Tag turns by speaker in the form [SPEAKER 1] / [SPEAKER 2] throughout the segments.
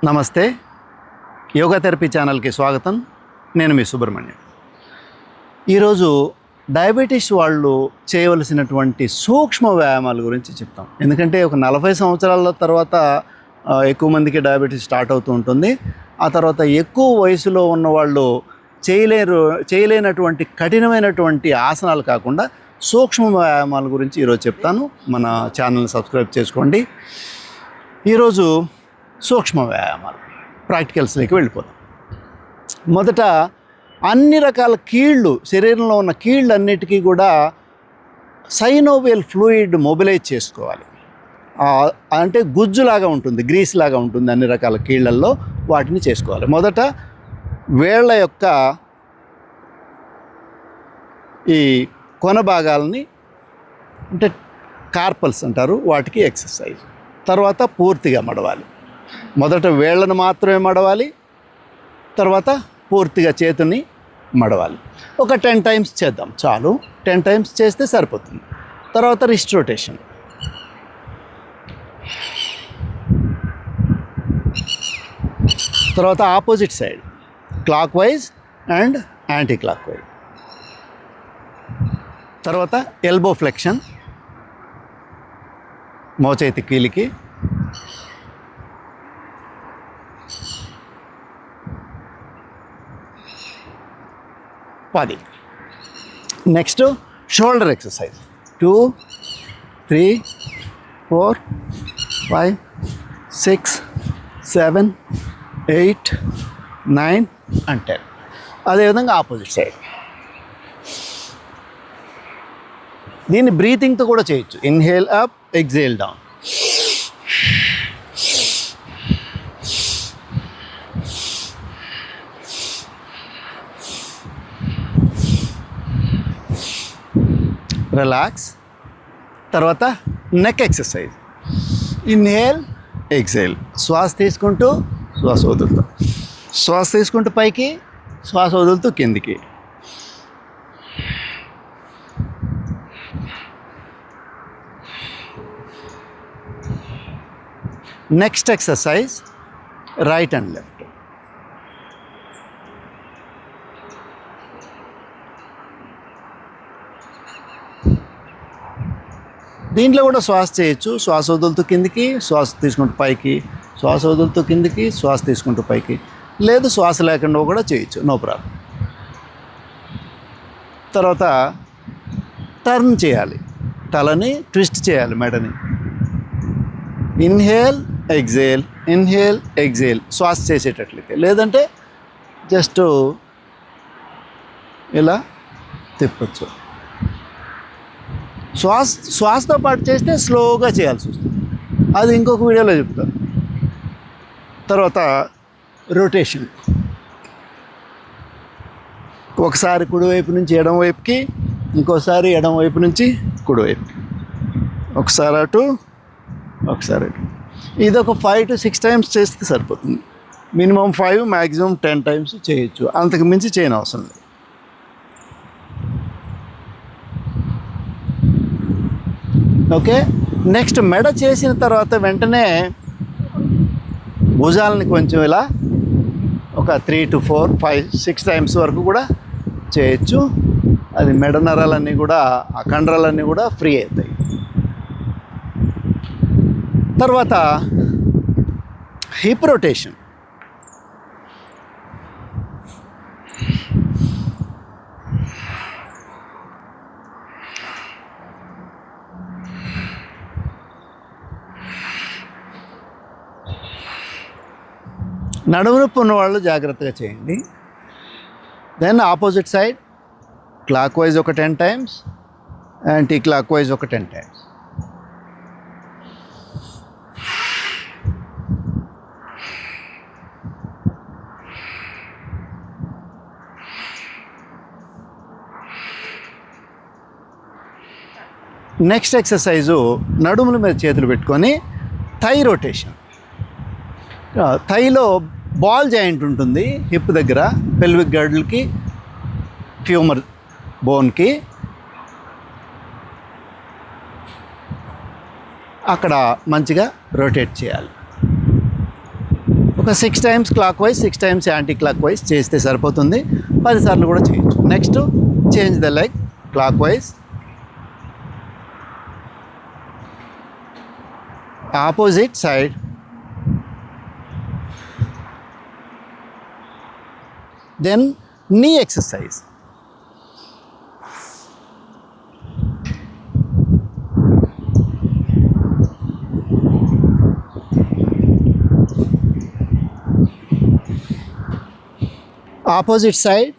[SPEAKER 1] నమస్తే, yoga therapy ఛానల్కి స్వాగతం. నేను మీ సుబ్రహ్మణ్యం. ఈరోజు డయాబెటీస్ వాళ్ళు చేయవలసినటువంటి సూక్ష్మ వ్యాయామాల గురించి చెప్తాం. ఎందుకంటే ఒక 40 సంవత్సరాల తర్వాత ఎక్కువ మందికి డయాబెటీస్ స్టార్ట్ అవుతూ ఉంటుంది. ఆ తర్వాత ఎక్కువ వయసులో ఉన్నవాళ్ళు చేయలేనటువంటి కఠినమైనటువంటి ఆసనాలు కాకుండా సూక్ష్మ వ్యాయామాల గురించి ఈరోజు చెప్తాను. మన ఛానల్ని సబ్స్క్రైబ్ చేసుకోండి. ఈరోజు సూక్ష్మ వ్యాయామాలు ప్రాక్టికల్స్లోకి వెళ్ళిపోతాం. మొదట అన్ని రకాల కీళ్ళు, శరీరంలో ఉన్న కీళ్ళు అన్నిటికీ కూడా సైనోవియల్ ఫ్లూయిడ్ మొబిలైజ్ చేసుకోవాలి. అంటే గుజ్జులాగా ఉంటుంది, గ్రీస్ లాగా ఉంటుంది అన్ని రకాల కీళ్ళల్లో. వాటిని చేసుకోవాలి. మొదట వేళ్ళ యొక్క ఈ కొన భాగాలని, అంటే కార్పల్స్ అంటారు, వాటికి ఎక్సర్సైజ్. తర్వాత పూర్తిగా మడవాలి. మొదట వేళ్ళను మాత్రమే మడవాలి, తర్వాత పూర్తిగా చేతుని మడవాలి. ఒక 10 టైమ్స్ చేద్దాం, చాలు. 10 టైమ్స్ చేస్తే సరిపోతుంది. తర్వాత రిస్ట్ రొటేషన్. తర్వాత opposite side, clockwise and anticlockwise. తర్వాత ఎల్బో ఫ్లెక్షన్, మోచేతి కీలికి. Next shoulder exercise. 2, 3, 4, 5, 6, 7, 8, 9 and 10. అదేవిధంగా ఆపోజిట్ సైడ్. దీన్ని బ్రీతింగ్తో కూడా చేయొచ్చు. Inhale up, exhale down. Relax. తర్వాత నెక్ ఎక్సర్సైజ్. Inhale, exhale. శ్వాస తీసుకుంటూ శ్వాస వదులుతూ, శ్వాస తీసుకుంటూ పైకి, శ్వాస వదులుతూ కిందికి. Next exercise right and left. దీంట్లో కూడా శ్వాస చేయొచ్చు. శ్వాస వదులుతూ కిందికి, శ్వాస తీసుకుంటూ పైకి, శ్వాస వదులుతూ కిందికి, శ్వాస తీసుకుంటూ పైకి. లేదు, శ్వాస లేకుండా కూడా చేయొచ్చు, నో ప్రాబ్లం. తర్వాత టర్న్ చేయాలి, తలని ట్విస్ట్ చేయాలి, మెడని. ఇన్హేల్, ఎక్సేల్, ఇన్హేల్, ఎక్సేల్ శ్వాస చేసేటట్లయితే. లేదంటే జస్ట్ ఇలా తిప్పచ్చు. శ్వాసతో పాటు చేస్తే స్లోగా చేయాల్సి వస్తుంది. అది ఇంకొక వీడియోలో చెప్తాను. తర్వాత రొటేషన్. ఒకసారి కుడివైపు నుంచి ఎడమవైపుకి, ఇంకోసారి ఎడమవైపు నుంచి కుడివైపుకి. ఒకసారి అటు, ఒకసారి అటు. ఇది ఒక 5 to 6 టైమ్స్ చేస్తే సరిపోతుంది. మినిమం 5, మ్యాక్సిమం 10 టైమ్స్ చేయొచ్చు. అంతకు మించి చేయని అవసరం లేదు. ఓకే. నెక్స్ట్ మెడ చేసిన తర్వాత వెంటనే భుజాలని కొంచెం ఇలా ఒక 3 to 4, 5, 6 టైమ్స్ వరకు కూడా చేయొచ్చు. అది మెడ నరాలన్నీ కూడా, ఆ కండరాలన్నీ కూడా ఫ్రీ అవుతాయి. తర్వాత హిప్ రొటేషన్. నడుము నొప్పి ఉన్నవాళ్ళు జాగ్రత్తగా చేయండి. Then opposite side, clockwise ఒక 10 టైమ్స్, యాంటీ క్లాక్ వైజ్ ఒక 10 టైమ్స్. నెక్స్ట్ ఎక్సర్సైజు నడుముల మీద చేతులు పెట్టుకొని థై రొటేషన్. థైలో బాల్ జాయింట్ ఉంటుంది హిప్ దగ్గర, పెల్విక్ గర్డ్కి, ఫ్యూమర్ బోన్కి. అక్కడ మంచిగా రొటేట్ చేయాలి. ఒక 6 times clockwise 6 times anticlockwise చేస్తే సరిపోతుంది. 10 సార్లు కూడా చేయొచ్చు. Next change the leg clockwise, opposite side, then knee exercise. Opposite side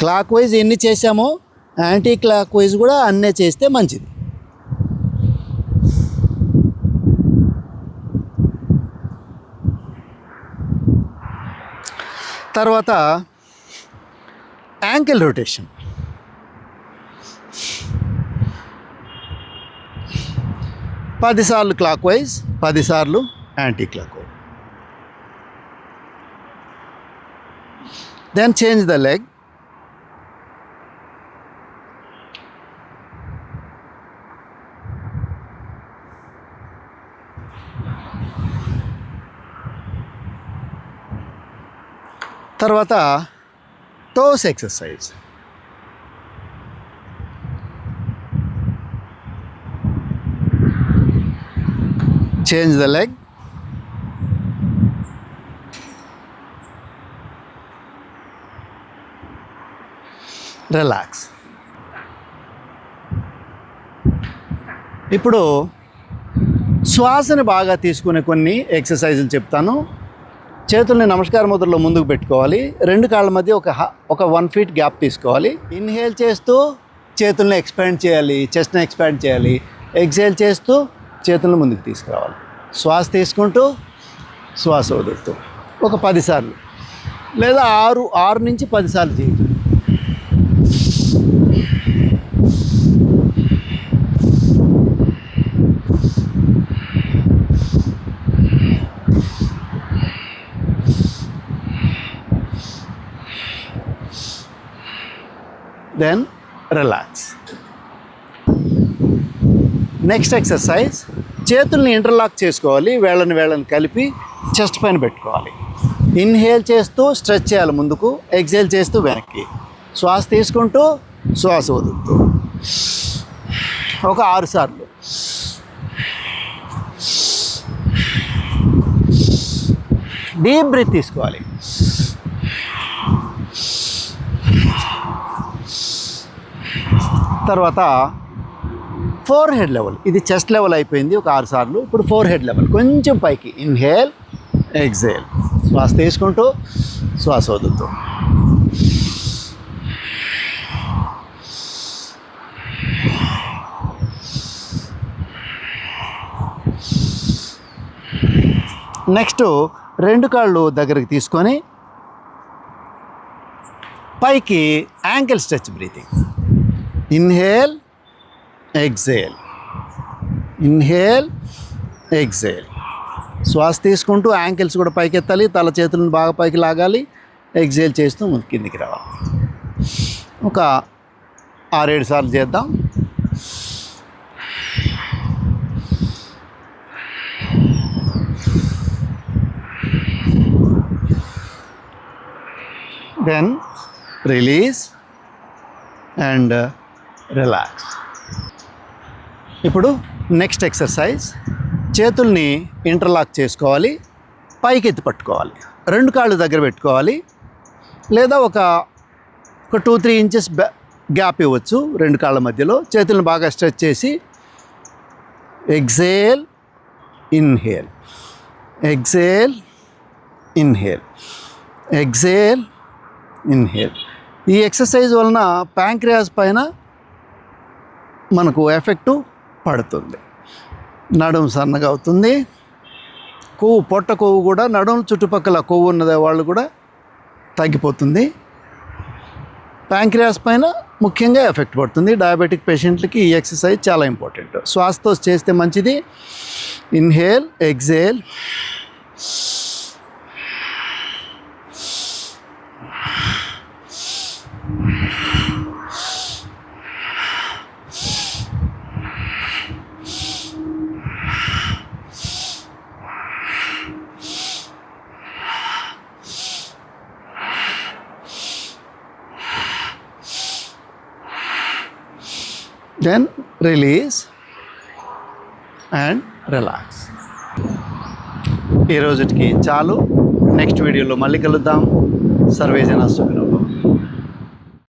[SPEAKER 1] clockwise ఎన్ని చేసామో యాంటీ క్లాక్ వైజ్ కూడా అన్నే చేస్తే మంచిది. తర్వాత యాంకిల్ రొటేషన్. పదిసార్లు క్లాక్ వైజ్, 10 సార్లు anticlockwise. Then change the leg, తర్వాత toes exercise. Change the leg, relax. ఇప్పుడు శ్వాసని బాగా తీసుకునే కొన్ని ఎక్సర్సైజులు చెప్తాను. చేతుల్ని నమస్కార ముద్రలో ముందుకు పెట్టుకోవాలి. 2 కాళ్ళ మధ్య ఒక 1 ఫీట్ గ్యాప్ తీసుకోవాలి. ఇన్హేల్ చేస్తూ చేతుల్ని ఎక్స్పాండ్ చేయాలి, చెస్ట్ని ఎక్స్పాండ్ చేయాలి. ఎక్సేల్ చేస్తూ చేతులను ముందుకు తీసుకురావాలి. శ్వాస తీసుకుంటూ శ్వాస వదులుతూ ఒక 10 సార్లు లేదా 6 నుంచి 10 సార్లు చేయండి. Then relax. నెక్స్ట్ ఎక్సర్సైజ్, చేతుల్ని ఇంటర్లాక్ చేసుకోవాలి. వేళ్ళని కలిపి చెస్ట్ పైన పెట్టుకోవాలి. ఇన్హేల్ చేస్తూ స్ట్రెచ్ చేయాలి ముందుకు, ఎక్సేల్ చేస్తూ వెనక్కి. శ్వాస తీసుకుంటూ శ్వాస వదులుతూ ఒక 6 సార్లు. డీప్ బ్రీత్ తీసుకోవాలి. తర్వాత ఫోర్ హెడ్ లెవెల్, ఇది చెస్ట్ లెవెల్ అయిపోయింది ఒక 6 సార్లు. ఇప్పుడు ఫోర్ హెడ్ లెవెల్ కొంచెం పైకి. ఇన్హేల్, ఎక్సేల్, శ్వాస తీసుకుంటూ శ్వాస వదులుతూ. నెక్స్ట్ 2 కాళ్ళు దగ్గరికి తీసుకొని పైకి ankle stretch breathing. Inhale, exhale, inhale, exhale. శ్వాస తీసుకుంటూ యాంకిల్స్ కూడా పైకి ఎత్తాలి, తల చేతులను బాగా పైకి లాగాలి. ఎక్సేల్ చేస్తూ కిందికి రావాలి. ఒక 6-7 సార్లు చేద్దాం. Then release and relax. ఇప్పుడు నెక్స్ట్ ఎక్సర్సైజ్, చేతుల్ని ఇంటర్లాక్ చేసుకోవాలి, పైకి ఎత్తి పట్టుకోవాలి. 2 కాళ్ళు దగ్గర పెట్టుకోవాలి, లేదా ఒక 2-3 ఇంచెస్ గ్యాప్ ఇవ్వచ్చు 2 కాళ్ళ మధ్యలో. చేతులను బాగా స్ట్రెచ్ చేసి exhale, inhale, exhale, inhale, exhale, inhale. ఈ ఎక్సర్సైజ్ వలన ప్యాంక్రియాస్ పైన మనకు ఎఫెక్టు పడుతుంది. నడుము సన్నగా అవుతుంది. కొవ్వు, పొట్ట కొవ్వు కూడా, నడుము చుట్టుపక్కల కొవ్వు ఉన్నది వాళ్ళు కూడా తగ్గిపోతుంది. ప్యాంక్రియాస్ పైన ముఖ్యంగా ఎఫెక్ట్ పడుతుంది. డయాబెటిక్ పేషెంట్లకి ఈ ఎక్సర్సైజ్ చాలా ఇంపార్టెంట్. శ్వాసతో చేస్తే మంచిది. Inhale, exhale, then release and relax. ఈ రోజుకి చాలు. నెక్స్ట్ వీడియోలో మళ్ళీ కలుద్దాం. సర్వే జన సుఖినో.